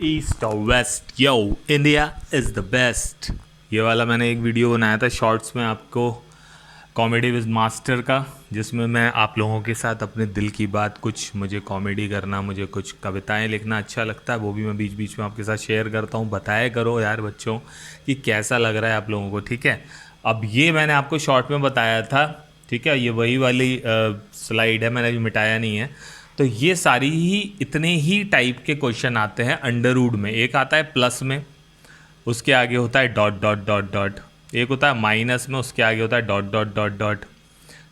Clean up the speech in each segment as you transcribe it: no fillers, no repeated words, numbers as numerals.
East और west, yo India is the best. ये वाला मैंने एक वीडियो बनाया था शॉर्ट्स में आपको, कॉमेडी विद मास्टर का, जिसमें मैं आप लोगों के साथ अपने दिल की बात, कुछ मुझे कॉमेडी करना, मुझे कुछ कविताएं लिखना अच्छा लगता है, वो भी मैं बीच बीच में आपके साथ शेयर करता हूँ। बताया करो यार बच्चों कि कैसा लग रहा है आप लोगों को, ठीक है। अब ये मैंने आपको शॉर्ट में बताया था, ठीक है। ये वही वाली स्लाइड है, मैंने अभी मिटाया नहीं है। तो ये सारी ही इतने ही टाइप के क्वेश्चन आते हैं अंडर रूट में। एक आता है प्लस में, उसके आगे होता है डॉट डॉट डॉट डॉट। एक होता है माइनस में, उसके आगे होता है डॉट डॉट डॉट डॉट,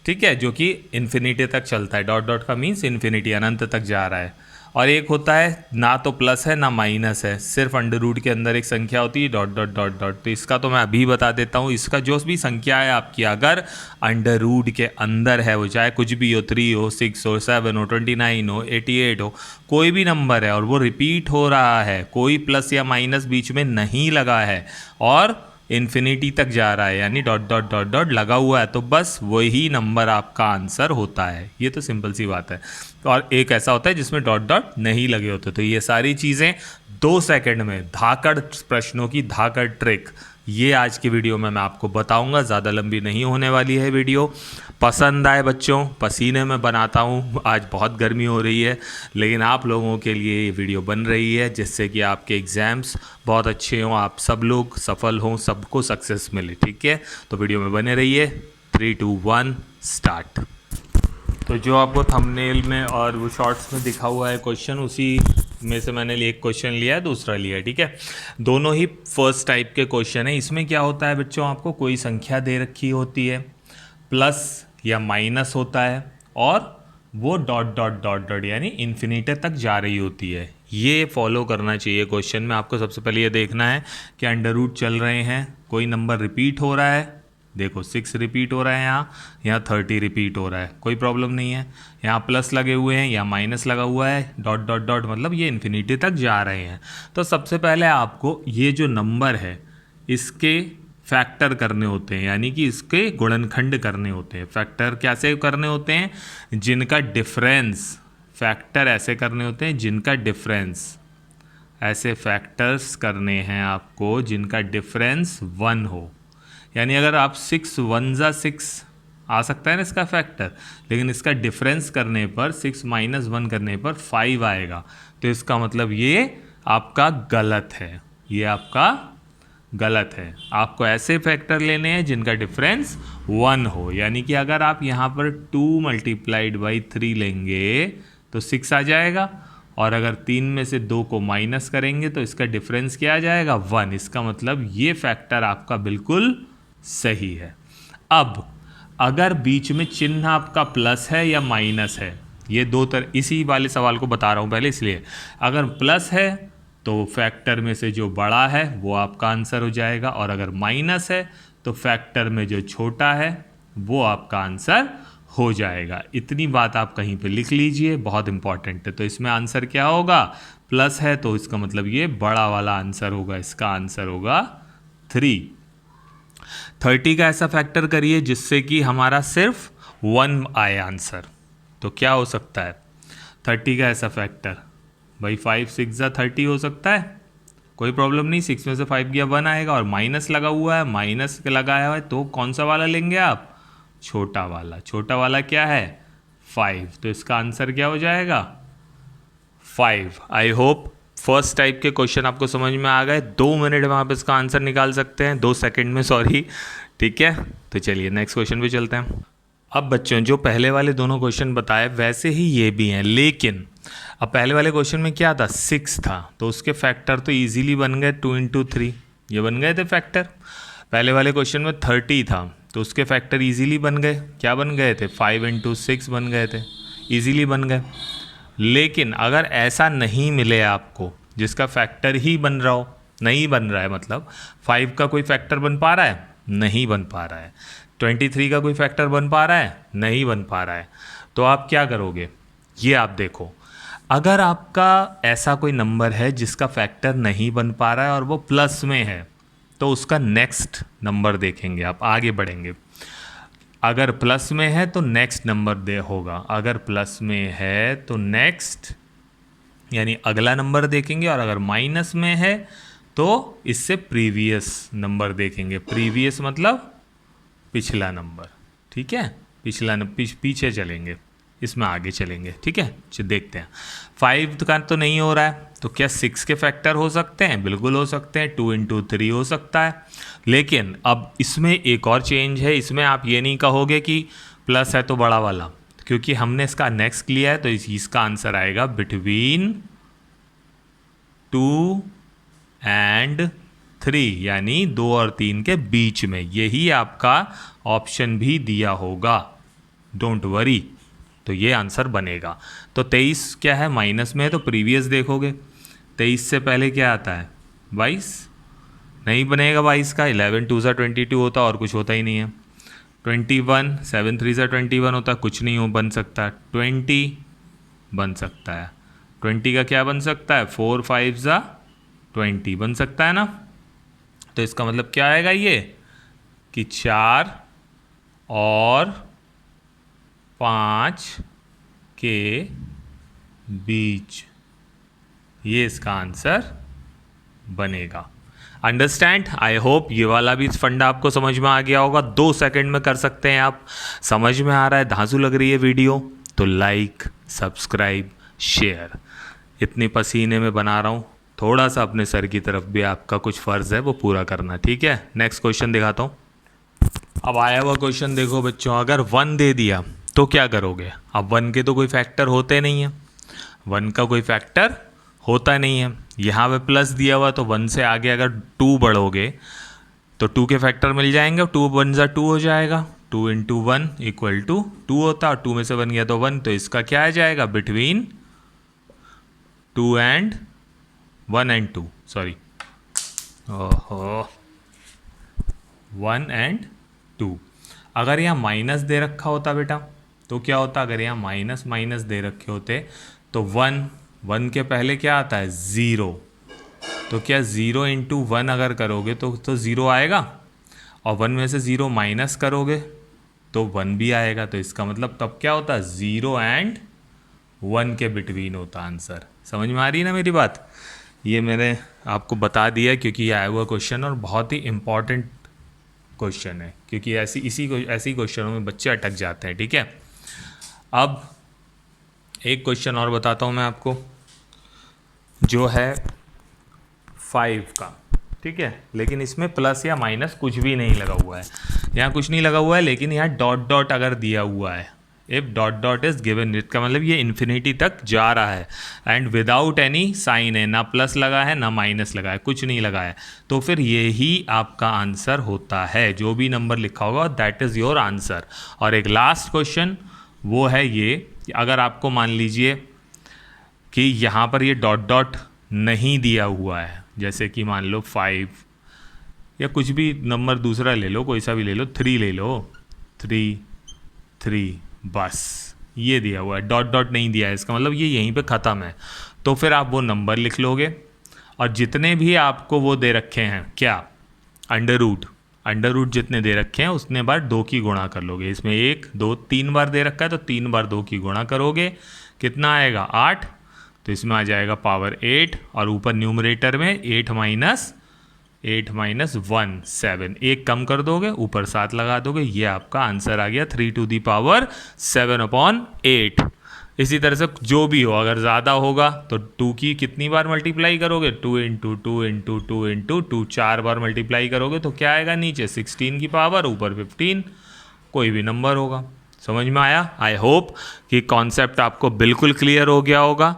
ठीक है, जो कि इन्फिनिटी तक चलता है। डॉट डॉट का मीन्स इन्फिनिटी, अनंत तक जा रहा है। और एक होता है ना तो प्लस है ना माइनस है, सिर्फ अंडर रूट के अंदर एक संख्या होती है, डॉट डॉट डॉट डॉट। तो इसका तो मैं अभी बता देता हूँ। इसका जो भी संख्या है आपकी, अगर अंडर रूट के अंदर है, वो चाहे कुछ भी हो, 3 हो, 6 हो, 7 हो, 29 हो, 88 हो, कोई भी नंबर है और वो रिपीट हो रहा है, कोई प्लस या माइनस बीच में नहीं लगा है और इन्फिनिटी तक जा रहा है, यानी डॉट डॉट डॉट डॉट लगा हुआ है, तो बस वही नंबर आपका आंसर होता है। ये तो सिंपल सी बात है। और एक ऐसा होता है जिसमें डॉट डॉट नहीं लगे होते। तो ये सारी चीज़ें 2 सेकंड में, धाकड़ प्रश्नों की धाकड़ ट्रिक, ये आज की वीडियो में मैं आपको बताऊंगा। ज़्यादा लंबी नहीं होने वाली है वीडियो। पसंद आए बच्चों, पसीने में बनाता हूँ, आज बहुत गर्मी हो रही है, लेकिन आप लोगों के लिए ये वीडियो बन रही है जिससे कि आपके एग्ज़ाम्स बहुत अच्छे हों, आप सब लोग सफल हों, सबको सक्सेस मिले, ठीक है। तो वीडियो में बने रहिए। 3 2 1 स्टार्ट। तो जो आपको थंबनेल में और वो शॉर्ट्स में दिखा हुआ है क्वेश्चन, उसी में से मैंने एक क्वेश्चन लिया है, दूसरा लिया है, ठीक है। दोनों ही फर्स्ट टाइप के क्वेश्चन है। इसमें क्या होता है बच्चों, आपको कोई संख्या दे रखी होती है, प्लस या माइनस होता है, और वो डॉट डॉट डॉट डॉट यानी इन्फिनिटी तक जा रही होती है। ये फॉलो करना चाहिए क्वेश्चन में। आपको सबसे पहले ये देखना है कि अंडर रूट चल रहे हैं, कोई नंबर रिपीट हो रहा है, देखो 6 रिपीट हो रहा है, यहाँ 30 रिपीट हो रहा है, कोई प्रॉब्लम नहीं है। यहाँ प्लस लगे हुए हैं, यहाँ माइनस लगा हुआ है, डॉट डॉट डॉट मतलब ये इन्फिनिटी तक जा रहे हैं। तो सबसे पहले आपको ये जो नंबर है इसके फैक्टर करने होते हैं, यानी कि इसके गुणनखंड करने होते हैं। फैक्टर कैसे करने होते हैं, जिनका डिफरेंस, फैक्टर ऐसे करने होते हैं जिनका डिफरेंस, ऐसे फैक्टर्स करने हैं आपको जिनका डिफरेंस 1 हो। यानी अगर आप 6 1 जा 6 आ सकता है ना इसका फैक्टर, लेकिन इसका डिफरेंस करने पर 6 माइनस 1 करने पर 5 आएगा, तो इसका मतलब ये आपका गलत है, ये आपका गलत है। आपको ऐसे फैक्टर लेने हैं जिनका डिफरेंस 1 हो। यानी कि अगर आप यहाँ पर 2 मल्टीप्लाइड बाई 3 लेंगे तो 6 आ जाएगा, और अगर 3 में से 2 को माइनस करेंगे तो इसका डिफरेंस क्या आ जाएगा, 1। इसका मतलब ये फैक्टर आपका बिल्कुल सही है। अब अगर बीच में चिन्ह आपका प्लस है या माइनस है, ये दो इसी वाले सवाल को बता रहा हूँ पहले, इसलिए अगर प्लस है तो फैक्टर में से जो बड़ा है वो आपका आंसर हो जाएगा, और अगर माइनस है तो फैक्टर में जो छोटा है वो आपका आंसर हो जाएगा। इतनी बात आप कहीं पे लिख लीजिए, बहुत इंपॉर्टेंट है। तो इसमें आंसर क्या होगा, प्लस है तो इसका मतलब ये बड़ा वाला आंसर होगा, इसका आंसर होगा 3। 30 का ऐसा फैक्टर करिए जिससे कि हमारा सिर्फ 1 आए आंसर। तो क्या हो सकता है 30 का ऐसा फैक्टर, भाई 5 6 जा 30 हो सकता है, कोई प्रॉब्लम नहीं। 6 में से 5 गया 1 आएगा, और माइनस लगा हुआ है, माइनस लगाया हुआ है, तो कौन सा वाला लेंगे आप, छोटा वाला। छोटा वाला क्या है 5, तो इसका आंसर क्या हो जाएगा 5। आई होप फर्स्ट टाइप के क्वेश्चन आपको समझ में आ गए। 2 मिनट में आप इसका आंसर निकाल सकते हैं, 2 सेकंड में, सॉरी, ठीक है। तो चलिए नेक्स्ट क्वेश्चन पे चलते हैं। अब बच्चों जो पहले वाले दोनों क्वेश्चन बताए वैसे ही ये भी हैं, लेकिन अब पहले वाले क्वेश्चन में क्या था, 6 था, तो उसके फैक्टर तो इजीली बन गए, 2 इंटू 3, ये बन गए थे फैक्टर। पहले वाले क्वेश्चन में 30 था, तो उसके फैक्टर इजीली बन गए, क्या बन गए थे, 5 इंटू 6 बन गए थे, इजीली बन गए। लेकिन अगर ऐसा नहीं मिले आपको जिसका फैक्टर ही बन रहा हो, नहीं बन रहा है, मतलब 5 का कोई फैक्टर बन पा रहा है, नहीं बन पा रहा है, 23 का कोई फैक्टर बन पा रहा है, नहीं बन पा रहा है, तो आप क्या करोगे, ये आप देखो। अगर आपका ऐसा कोई नंबर है जिसका फैक्टर नहीं बन पा रहा है और वो प्लस में है, तो उसका नेक्स्ट नंबर देखेंगे, आप आगे बढ़ेंगे। अगर प्लस में है तो नेक्स्ट नंबर दे होगा, अगर प्लस में है तो नेक्स्ट यानी अगला नंबर देखेंगे, और अगर माइनस में है तो इससे प्रीवियस नंबर देखेंगे। प्रीवियस मतलब पिछला नंबर, ठीक है, पीछे चलेंगे, इसमें आगे चलेंगे, ठीक है। देखते हैं 5 का तो नहीं हो रहा है, तो क्या 6 के फैक्टर हो सकते हैं? बिल्कुल हो सकते हैं, 2 × 3 हो सकता है। लेकिन अब इसमें एक और चेंज है, इसमें आप ये नहीं कहोगे कि प्लस है तो बड़ा वाला, क्योंकि हमने इसका नेक्स्ट लिया है, तो इसका आंसर आएगा बिटवीन 2 एंड 3, यानी 2 और 3 के बीच में। यही आपका ऑप्शन भी दिया होगा, डोंट वरी। तो ये आंसर बनेगा। तो 23 क्या है? माइनस में है, तो प्रीवियस देखोगे। 23 से पहले क्या आता है? 22 नहीं बनेगा 22 का। 11 2 सा 22 होता, और कुछ होता ही नहीं है। 21 7 3 सा 21 होता, कुछ नहीं हो बन सकता। 20 बन सकता है। 20 का क्या बन सकता है? 4 5 सा 20 बन सकता है ना। तो इसका मतलब क्या आएगा ये कि 4 और 5 के बीच, ये इसका आंसर बनेगा। अंडरस्टैंड? आई होप ये वाला भी फंडा आपको समझ में आ गया होगा। 2 सेकंड में कर सकते हैं आप। समझ में आ रहा है, धांसू लग रही है वीडियो, तो लाइक सब्सक्राइब शेयर। इतनी पसीने में बना रहा हूँ, थोड़ा सा अपने सर की तरफ भी आपका कुछ फ़र्ज़ है वो पूरा करना, ठीक है। नेक्स्ट क्वेश्चन दिखाता हूँ। अब आया हुआ क्वेश्चन देखो बच्चों, अगर 1 दे दिया तो क्या करोगे? अब 1 के तो कोई फैक्टर होते नहीं है, 1 का कोई फैक्टर होता नहीं है। यहाँ पे प्लस दिया हुआ, तो 1 से आगे अगर 2 बढ़ोगे तो 2 के फैक्टर मिल जाएंगे, 2 1 ज़ा 2 हो जाएगा। 2 × 1 = 2 होता, और 2 में से 1 गया तो 1, तो इसका क्या आ जाएगा? बिटवीन 2 एंड 1 एंड 2, सॉरी, ओहो, 1 एंड 2। अगर यहाँ माइनस दे रखा होता बेटा तो क्या होता? अगर यहाँ माइनस माइनस दे रखे होते तो 1 के पहले क्या आता है? 0। तो क्या 0 × 1 अगर करोगे तो 0 आएगा, और 1 में से 0 माइनस करोगे तो 1 भी आएगा। तो इसका मतलब तब क्या होता? 0 एंड 1 के बिटवीन होता आंसर। समझ में आ रही है ना मेरी बात? ये मैंने आपको बता दिया क्योंकि ये आया हुआ क्वेश्चन और बहुत ही इम्पॉर्टेंट क्वेश्चन है, क्योंकि ऐसी क्वेश्चनों में बच्चे अटक जाते हैं, ठीक है। अब एक क्वेश्चन और बताता हूँ मैं आपको, जो है 5 का, ठीक है, लेकिन इसमें प्लस या माइनस कुछ भी नहीं लगा हुआ है। यहाँ कुछ नहीं लगा हुआ है, लेकिन यहाँ डॉट डॉट अगर दिया हुआ है, if dot dot is given, इसका मतलब ये इन्फिनिटी तक जा रहा है, एंड विदाउट एनी साइन है, ना प्लस लगा है ना माइनस लगा है, कुछ नहीं लगा है, तो फिर यही आपका आंसर होता है। जो भी नंबर लिखा होगा दैट इज़ योर आंसर। और एक लास्ट क्वेश्चन वो है ये कि अगर आपको मान लीजिए कि यहाँ पर ये डॉट डॉट नहीं दिया हुआ है, जैसे कि मान लो 5 या कुछ भी नंबर दूसरा ले लो, कोई सा भी ले लो, 3 ले लो, 3 बस ये दिया हुआ है, डॉट डॉट नहीं दिया है, इसका मतलब ये यहीं पे ख़त्म है। तो फिर आप वो नंबर लिख लोगे, और जितने भी आपको वो दे रखे हैं, क्या, अंडर रूट जितने दे रखे हैं उतने बार 2 की गुणा कर लोगे। इसमें 1 2 3 बार दे रखा है, तो 3 बार 2 की गुणा करोगे, कितना आएगा? 8। तो इसमें आ जाएगा पावर 8, और ऊपर न्यूमरेटर में 8 माइनस 1 7, एक कम कर दोगे, ऊपर 7 लगा दोगे, ये आपका आंसर आ गया 3⁻7/8। इसी तरह से जो भी हो, अगर ज़्यादा होगा तो 2 की कितनी बार मल्टीप्लाई करोगे? 2 × 2 × 2 × 2, 4 बार मल्टीप्लाई करोगे तो क्या आएगा? नीचे 16 की पावर, ऊपर 15, कोई भी नंबर होगा। समझ में आया? आई होप कि कॉन्सेप्ट आपको बिल्कुल क्लियर हो गया होगा।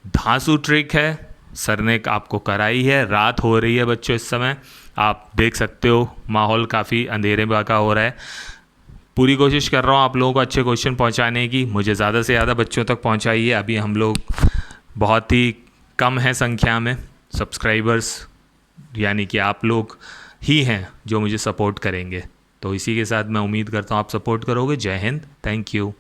धांसू ट्रिक है, सर ने आपको कराई है। रात हो रही है बच्चों, इस समय आप देख सकते हो माहौल काफ़ी अंधेरे का हो रहा है। पूरी कोशिश कर रहा हूँ आप लोगों को अच्छे क्वेश्चन पहुँचाने की, मुझे ज़्यादा से ज़्यादा बच्चों तक पहुँचाइए। अभी हम लोग बहुत ही कम है संख्या में सब्सक्राइबर्स, यानी कि आप लोग ही हैं जो मुझे सपोर्ट करेंगे। तो इसी के साथ मैं उम्मीद करता हूँ आप सपोर्ट करोगे। जय हिंद, थैंक यू।